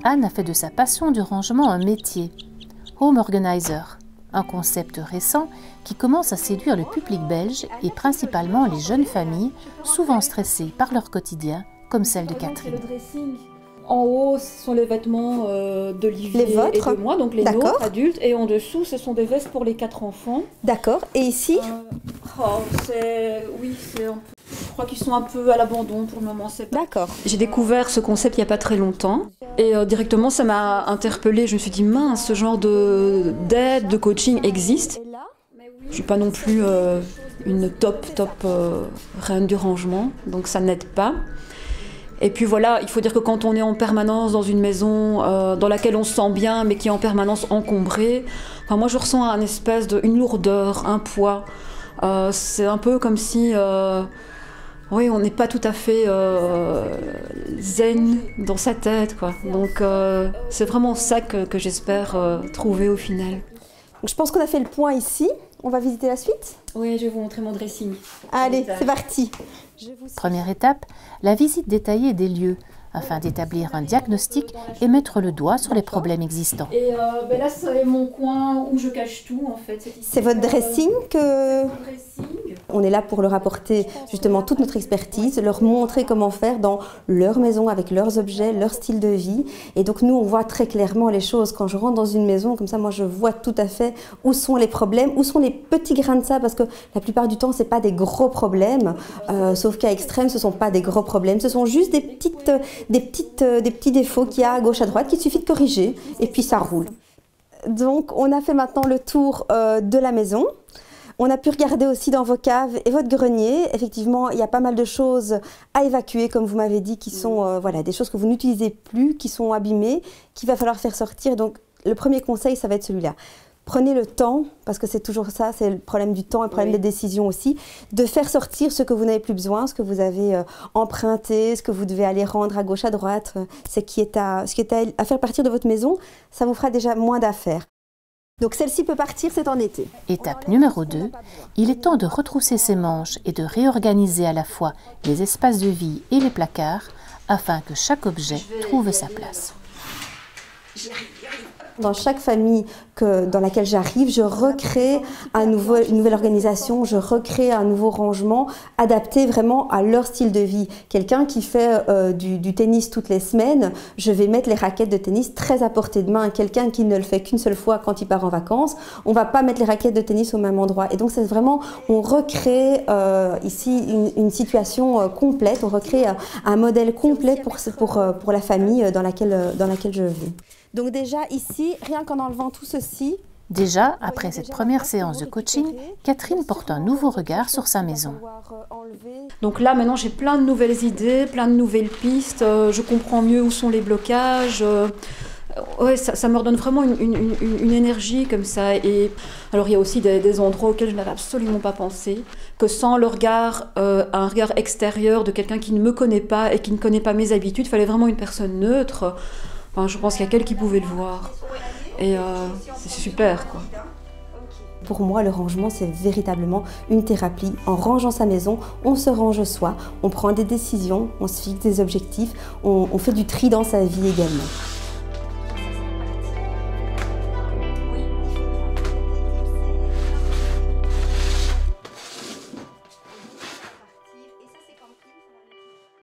Anne a fait de sa passion du rangement un métier. Home Organizer, un concept récent qui commence à séduire le public belge et principalement les jeunes familles, souvent stressées par leur quotidien, comme celle de Catherine. En haut, ce sont les vêtements d'Olivier et de moi, donc les nôtres adultes, et en dessous, ce sont des vestes pour les 4 enfants. D'accord. Et ici Je crois qu'ils sont un peu à l'abandon pour le moment. D'accord. J'ai découvert ce concept il n'y a pas très longtemps, et directement, ça m'a interpellée. Je me suis dit, mince, ce genre d'aide, de coaching existe. Je ne suis pas non plus une top reine du rangement, donc ça n'aide pas. Et puis voilà, il faut dire que quand on est en permanence dans une maison dans laquelle on se sent bien, mais qui est en permanence encombrée, moi je ressens une lourdeur, un poids. C'est un peu comme si oui, on n'est pas tout à fait zen dans sa tête, quoi. Donc c'est vraiment ça que j'espère trouver au final. Donc, je pense qu'on a fait le point ici. On va visiter la suite? Oui, je vais vous montrer mon dressing. Allez, c'est parti. Première étape, la visite détaillée des lieux, afin d'établir un diagnostic et mettre le doigt sur les problèmes existants. Et là, c'est mon coin où je cache tout, en fait. C'est votre dressing que... On est là pour leur apporter justement toute notre expertise, leur montrer comment faire dans leur maison, avec leurs objets, leur style de vie. Et donc nous, on voit très clairement les choses. Quand je rentre dans une maison, comme ça, moi, je vois tout à fait où sont les problèmes, où sont les petits grains de sable, parce que la plupart du temps, c'est pas des gros problèmes. Sauf cas extrême, ce sont pas des gros problèmes. Ce sont juste des petits défauts qu'il y a à gauche, à droite, qu'il suffit de corriger, et puis ça roule. Donc, on a fait maintenant le tour de la maison. On a pu regarder aussi dans vos caves et votre grenier. Effectivement, il y a pas mal de choses à évacuer, comme vous m'avez dit, qui sont voilà, des choses que vous n'utilisez plus, qui sont abîmées, qu'il va falloir faire sortir. Donc, le premier conseil, ça va être celui-là. Prenez le temps, parce que c'est toujours ça, c'est le problème du temps et le problème des décisions aussi, de faire sortir ce que vous n'avez plus besoin, ce que vous avez emprunté, ce que vous devez aller rendre à gauche, à droite, ce qui est à faire partir de votre maison, ça vous fera déjà moins d'affaires. Donc celle-ci peut partir, c'est en été. Étape numéro 2, il est temps de retrousser ses manches et de réorganiser à la fois les espaces de vie et les placards afin que chaque objet trouve sa place. Dans chaque famille dans laquelle j'arrive, je recrée une nouvelle organisation, je recrée un nouveau rangement adapté vraiment à leur style de vie. Quelqu'un qui fait du tennis toutes les semaines, je vais mettre les raquettes de tennis très à portée de main. Quelqu'un qui ne le fait qu'une seule fois quand il part en vacances, on ne va pas mettre les raquettes de tennis au même endroit. Et donc c'est vraiment, on recrée ici une situation complète, on recrée un modèle complet pour la famille dans laquelle je vis. Donc déjà ici, rien qu'en enlevant tout ceci... Déjà, après cette première séance de coaching, Catherine porte un nouveau regard sur sa maison. Donc là, maintenant, j'ai plein de nouvelles idées, plein de nouvelles pistes. Je comprends mieux où sont les blocages. Ouais, ça me redonne vraiment une énergie comme ça. Et alors, il y a aussi des endroits auxquels je n'avais absolument pas pensé. Que sans le regard, un regard extérieur de quelqu'un qui ne me connaît pas et qui ne connaît pas mes habitudes, il fallait vraiment une personne neutre. Enfin, je pense qu'il y a quelqu'un qui pouvait le voir. Et c'est super, quoi. Pour moi, le rangement, c'est véritablement une thérapie. En rangeant sa maison, on se range soi, on prend des décisions, on se fixe des objectifs, on fait du tri dans sa vie également.